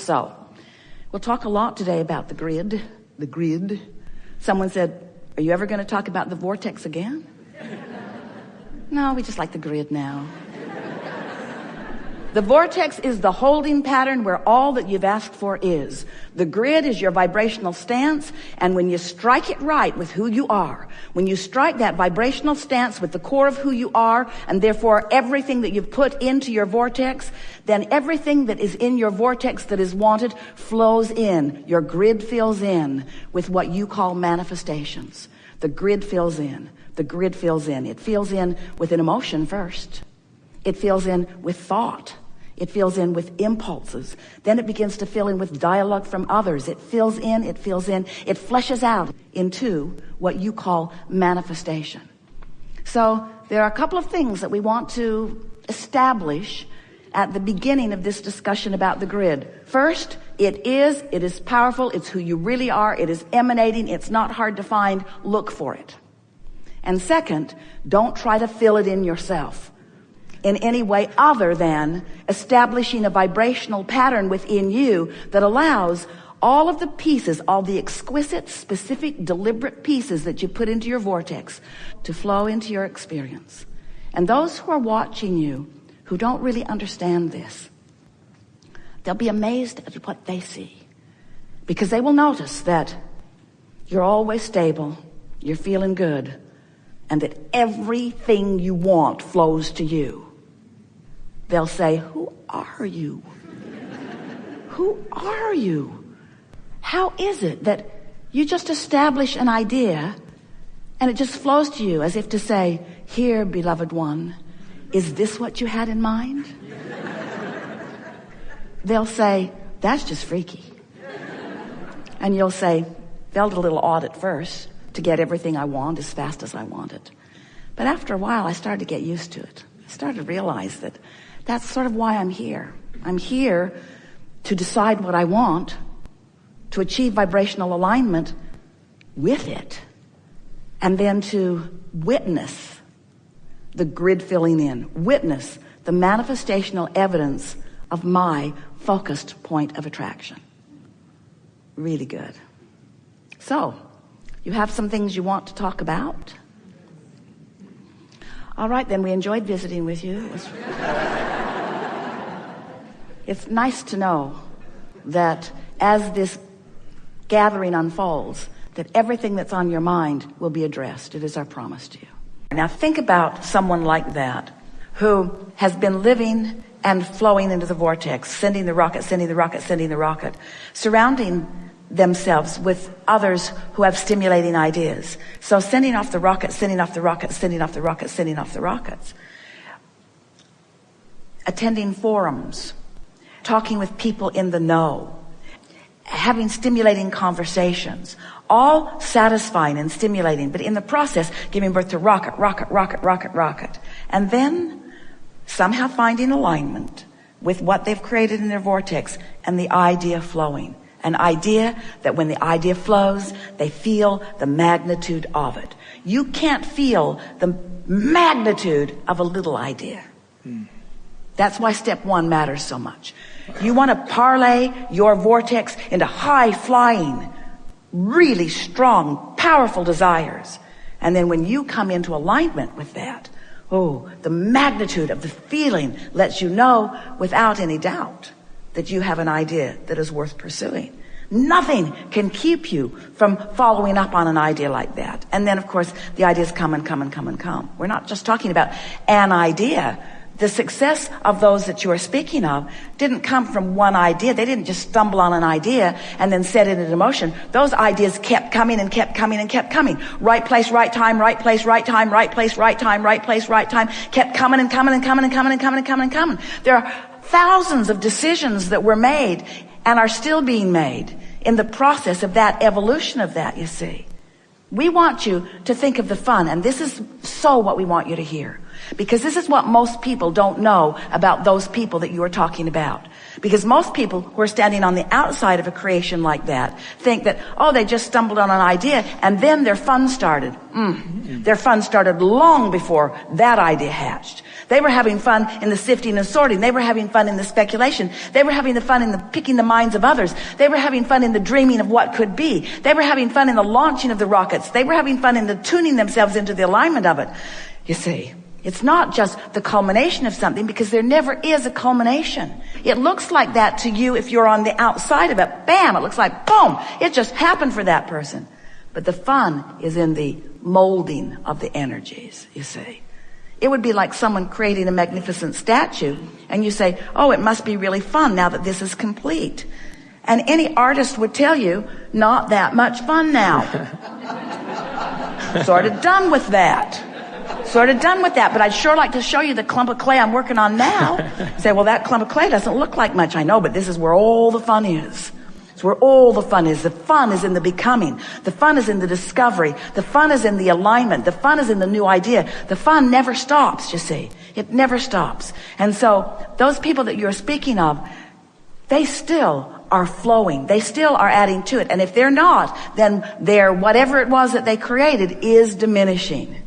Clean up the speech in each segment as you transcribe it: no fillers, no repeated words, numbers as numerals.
So, we'll talk a lot today about the grid. The grid. Someone said, are you ever going to talk about the vortex again? No, we just like the grid now. The vortex is the holding pattern where all that you've asked for is. The grid is your vibrational stance, and when you strike it right with who you are, when you strike that vibrational stance with the core of who you are, and therefore everything that you've put into your vortex, then everything that is in your vortex that is wanted flows in. Your grid fills in with what you call manifestations. The grid fills in. The grid fills in. It fills in with an emotion first. It fills in with thought. It fills in with impulses. Then it begins to fill in with dialogue from others. It fills in, it fills in, it fleshes out into what you call manifestation. So there are a couple of things that we want to establish at the beginning of this discussion about the grid. First, it is powerful, it's who you really are, it is emanating, it's not hard to find, look for it. And second, don't try to fill it in yourself in any way other than establishing a vibrational pattern within you that allows all of the pieces, all the exquisite, specific, deliberate pieces that you put into your vortex to flow into your experience. And those who are watching you, who don't really understand this, they'll be amazed at what they see, because they will notice that you're always stable, you're feeling good, and that everything you want flows to you. They'll say, who are you? Who are you? How is it that you just establish an idea and it just flows to you as if to say, here, beloved one, is this what you had in mind? They'll say, that's just freaky. And you'll say, felt a little odd at first to get everything I want as fast as I want it. But after a while, I started to get used to it. I started to realize that that's sort of why I'm here. I'm here to decide what I want, to achieve vibrational alignment with it, and then to witness the grid filling in, witness the manifestational evidence of my focused point of attraction. Really good. So, you have some things you want to talk about? All right, then, we enjoyed visiting with you. It's nice to know that as this gathering unfolds, that everything that's on your mind will be addressed. It is our promise to you. Now think about someone like that who has been living and flowing into the vortex, sending the rocket, sending the rocket, sending the rocket, surrounding themselves with others who have stimulating ideas. So sending off the rocket, sending off the rocket, sending off the rocket, sending off the rockets. Attending forums, talking with people in the know, having stimulating conversations, all satisfying and stimulating, but in the process giving birth to rocket, rocket, rocket, rocket, rocket. And then somehow finding alignment with what they've created in their vortex and the idea flowing. An idea that when the idea flows, they feel the magnitude of it. You can't feel the magnitude of a little idea. That's why step one matters so much. You want to parlay your vortex into high-flying, really strong, powerful desires. And then when you come into alignment with that, the magnitude of the feeling lets you know without any doubt that you have an idea that is worth pursuing. Nothing can keep you from following up on an idea like that. And then, of course, the ideas come and come and come and come. We're not just talking about an idea. The success of those that you are speaking of didn't come from one idea. They didn't just stumble on an idea and then set it into motion. Those ideas kept coming and kept coming and kept coming. Right place, right time, right place, right time, right place, right time, right place, right time. Kept coming and coming and coming and coming and coming and coming and coming. There are thousands of decisions that were made and are still being made in the process of that evolution of that, you see. We want you to think of the fun, and this is so what we want you to hear. Because this is what most people don't know about those people that you are talking about. Because most people who are standing on the outside of a creation like that think that, they just stumbled on an idea and then their fun started. Their fun started long before that idea hatched. They were having fun in the sifting and sorting. They were having fun in the speculation. They were having the fun in the picking the minds of others. They were having fun in the dreaming of what could be. They were having fun in the launching of the rockets. They were having fun in the tuning themselves into the alignment of it. You see, it's not just the culmination of something, because there never is a culmination. It looks like that to you if you're on the outside of it. Bam, it looks like boom, it just happened for that person. But the fun is in the molding of the energies, you see. It would be like someone creating a magnificent statue, and you say, oh, it must be really fun now that this is complete. And any artist would tell you, not that much fun now. Sort of done with that. But I'd sure like to show you the clump of clay I'm working on now. Say, well, that clump of clay doesn't look like much. I know, but this is where all the fun is. It's where all the fun is. The fun is in the becoming. The fun is in the discovery. The fun is in the alignment. The fun is in the new idea. The fun never stops, you see. It never stops. And so those people that you're speaking of, they still are flowing. They still are adding to it. And if they're not, then their whatever it was that they created is diminishing.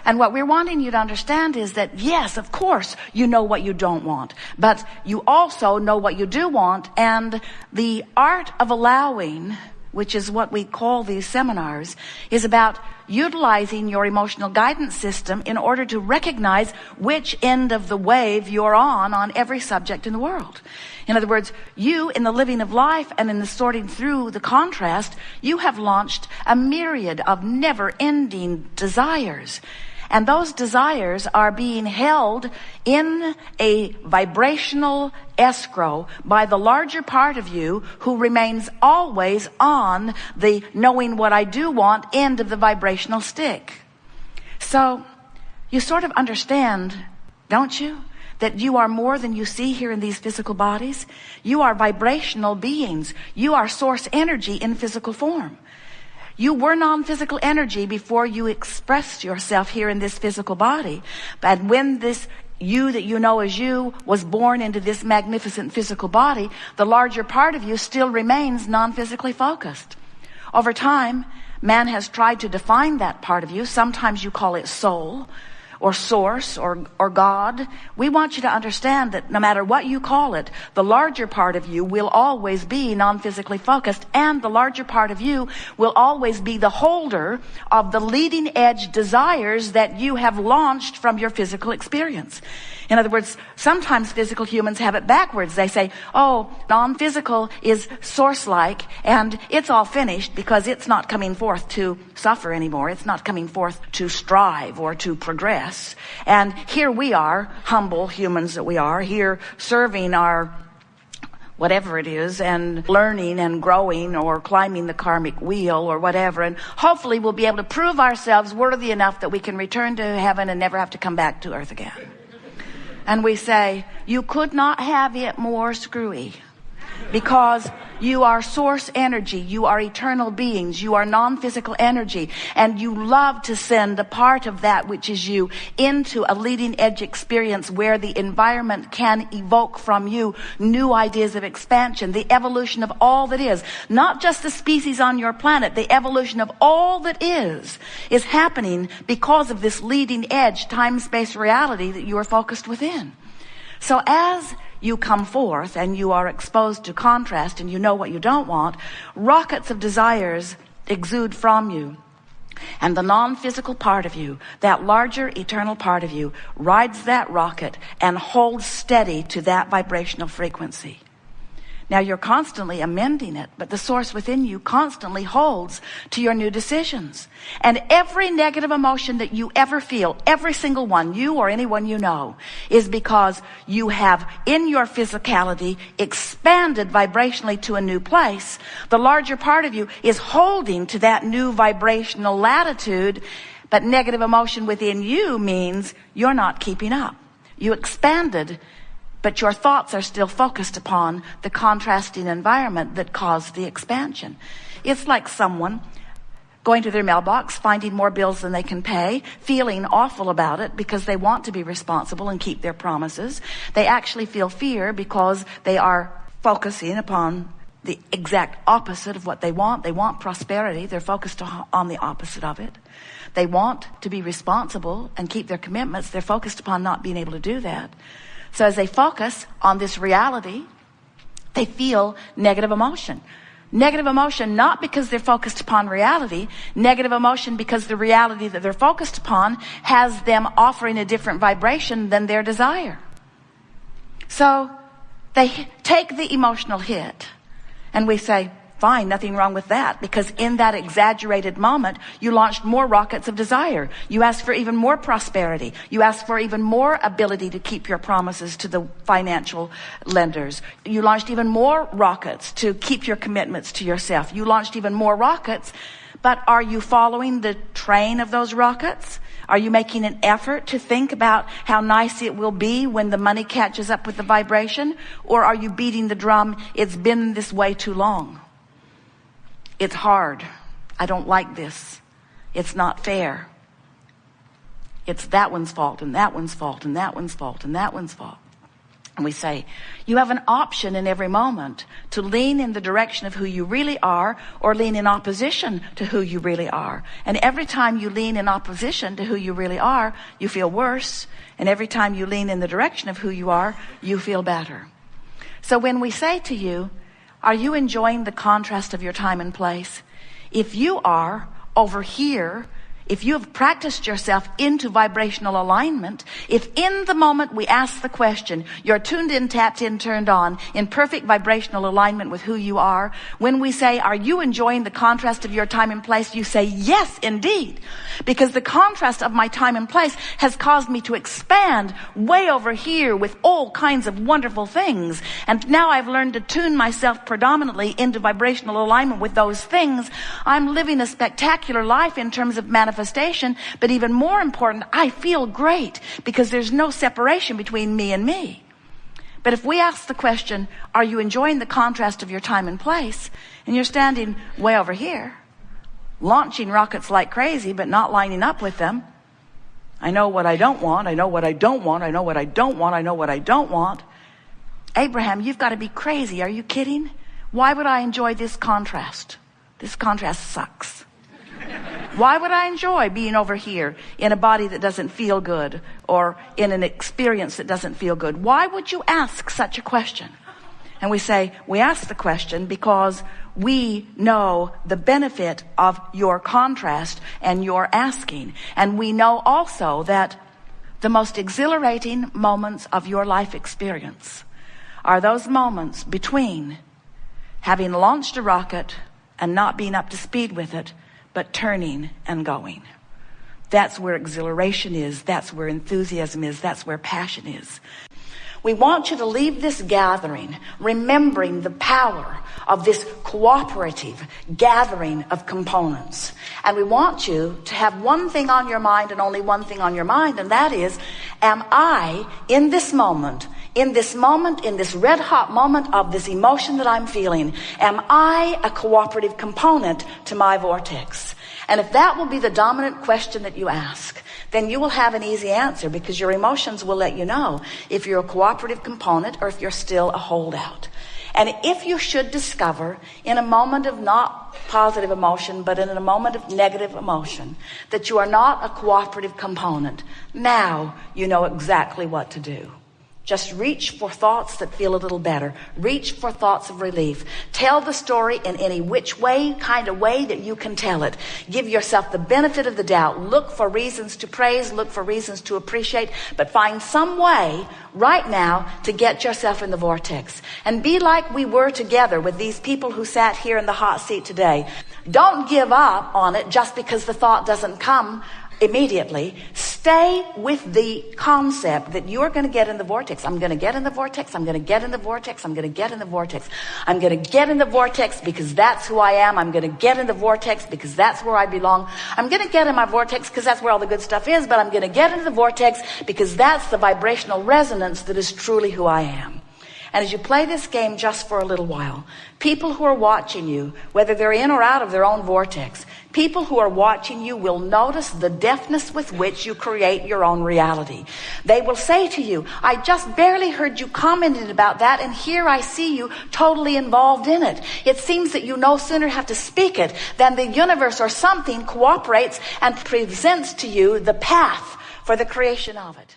And what we're wanting you to understand is that, yes, of course, you know what you don't want, but you also know what you do want. And the art of allowing, which is what we call these seminars, is about utilizing your emotional guidance system in order to recognize which end of the wave you're on every subject in the world. In other words, you, in the living of life and in the sorting through the contrast, you have launched a myriad of never-ending desires. And those desires are being held in a vibrational escrow by the larger part of you, who remains always on the knowing what I do want end of the vibrational stick. So you sort of understand, don't you, that you are more than you see here in these physical bodies. You are vibrational beings. You are source energy in physical form. You were non-physical energy before you expressed yourself here in this physical body. But when this you that you know as you was born into this magnificent physical body, the larger part of you still remains non-physically focused. Over time, man has tried to define that part of you. Sometimes you call it soul, or source, or God. We want you to understand that no matter what you call it, the larger part of you will always be non-physically focused, and the larger part of you will always be the holder of the leading edge desires that you have launched from your physical experience. In other words, sometimes physical humans have it backwards. They say, oh, non-physical is source-like, and it's all finished because it's not coming forth to suffer anymore. It's not coming forth to strive or to progress. And here we are, humble humans that we are, here serving our whatever it is, and learning and growing or climbing the karmic wheel or whatever. And hopefully we'll be able to prove ourselves worthy enough that we can return to heaven and never have to come back to earth again. And we say, you could not have it more screwy, because you are source energy, you are eternal beings, you are non-physical energy, and you love to send a part of that which is you into a leading edge experience where the environment can evoke from you new ideas of expansion, the evolution of all that is, not just the species on your planet, the evolution of all that is happening because of this leading edge time-space reality that you are focused within. So as you come forth and you are exposed to contrast and you know what you don't want, rockets of desires exude from you. And the non-physical part of you, that larger eternal part of you, rides that rocket and holds steady to that vibrational frequency. Now you're constantly amending it, but the source within you constantly holds to your new decisions. And every negative emotion that you ever feel, every single one, you or anyone you know, is because you have in your physicality expanded vibrationally to a new place. The larger part of you is holding to that new vibrational latitude, but negative emotion within you means you're not keeping up. You expanded, but your thoughts are still focused upon the contrasting environment that caused the expansion. It's like someone going to their mailbox, finding more bills than they can pay, feeling awful about it because they want to be responsible and keep their promises. They actually feel fear because they are focusing upon the exact opposite of what they want. They want prosperity. They're focused on the opposite of it. They want to be responsible and keep their commitments. They're focused upon not being able to do that. So as they focus on this reality, they feel negative emotion. Negative emotion, not because they're focused upon reality. Negative emotion because the reality that they're focused upon has them offering a different vibration than their desire. So they take the emotional hit, and we say, fine, nothing wrong with that, because in that exaggerated moment, you launched more rockets of desire. You asked for even more prosperity. You asked for even more ability to keep your promises to the financial lenders. You launched even more rockets to keep your commitments to yourself. You launched even more rockets, but are you following the train of those rockets? Are you making an effort to think about how nice it will be when the money catches up with the vibration? Or are you beating the drum, it's been this way too long? It's hard. I don't like this. It's not fair. It's that one's fault, and that one's fault, and that one's fault, and that one's fault. And we say, you have an option in every moment to lean in the direction of who you really are, or lean in opposition to who you really are. And every time you lean in opposition to who you really are, you feel worse. And every time you lean in the direction of who you are, you feel better. So when we say to you, are you enjoying the contrast of your time and place? If you are over here, if you have practiced yourself into vibrational alignment, if in the moment we ask the question, you're tuned in, tapped in, turned on, in perfect vibrational alignment with who you are, when we say, are you enjoying the contrast of your time and place? You say, yes, indeed. Because the contrast of my time and place has caused me to expand way over here with all kinds of wonderful things. And now I've learned to tune myself predominantly into vibrational alignment with those things. I'm living a spectacular life in terms of manifestation. But even more important, I feel great because there's no separation between me and me. But if we ask the question, are you enjoying the contrast of your time and place? And you're standing way over here, launching rockets like crazy, but not lining up with them. I know what I don't want. I know what I don't want. I know what I don't want. I know what I don't want. Abraham, you've got to be crazy. Are you kidding? Why would I enjoy this contrast? This contrast sucks. Why would I enjoy being over here in a body that doesn't feel good, or in an experience that doesn't feel good? Why would you ask such a question? And we say, we ask the question because we know the benefit of your contrast and your asking. And we know also that the most exhilarating moments of your life experience are those moments between having launched a rocket and not being up to speed with it, but turning and going. That's where exhilaration is. That's where enthusiasm is. That's where passion is. We want you to leave this gathering remembering the power of this cooperative gathering of components. And we want you to have one thing on your mind, and only one thing on your mind, and that is, am I in this moment, in this red hot moment of this emotion that I'm feeling, am I a cooperative component to my vortex? And if that will be the dominant question that you ask, then you will have an easy answer, because your emotions will let you know if you're a cooperative component or if you're still a holdout. And if you should discover in a moment of not positive emotion, but in a moment of negative emotion, that you are not a cooperative component, now you know exactly what to do. Just reach for thoughts that feel a little better. Reach for thoughts of relief. Tell the story in any which way, kind of way that you can tell it. Give yourself the benefit of the doubt. Look for reasons to praise. Look for reasons to appreciate. But find some way right now to get yourself in the vortex. And be like we were together with these people who sat here in the hot seat today. Don't give up on it just because the thought doesn't come immediately. Stay with the concept that you're going to get in the vortex. I'm going to get in the vortex. I'm going to get in the vortex. I'm going to get in the vortex. I'm going to get in the vortex because that's who I am. I'm going to get in the vortex because that's where I belong. I'm going to get in my vortex because that's where all the good stuff is, but I'm going to get into the vortex because that's the vibrational resonance that is truly who I am. And as you play this game just for a little while, people who are watching you, whether they're in or out of their own vortex, people who are watching you will notice the deftness with which you create your own reality. They will say to you, I just barely heard you commented about that, and here I see you totally involved in it. It seems that you no sooner have to speak it than the universe or something cooperates and presents to you the path for the creation of it.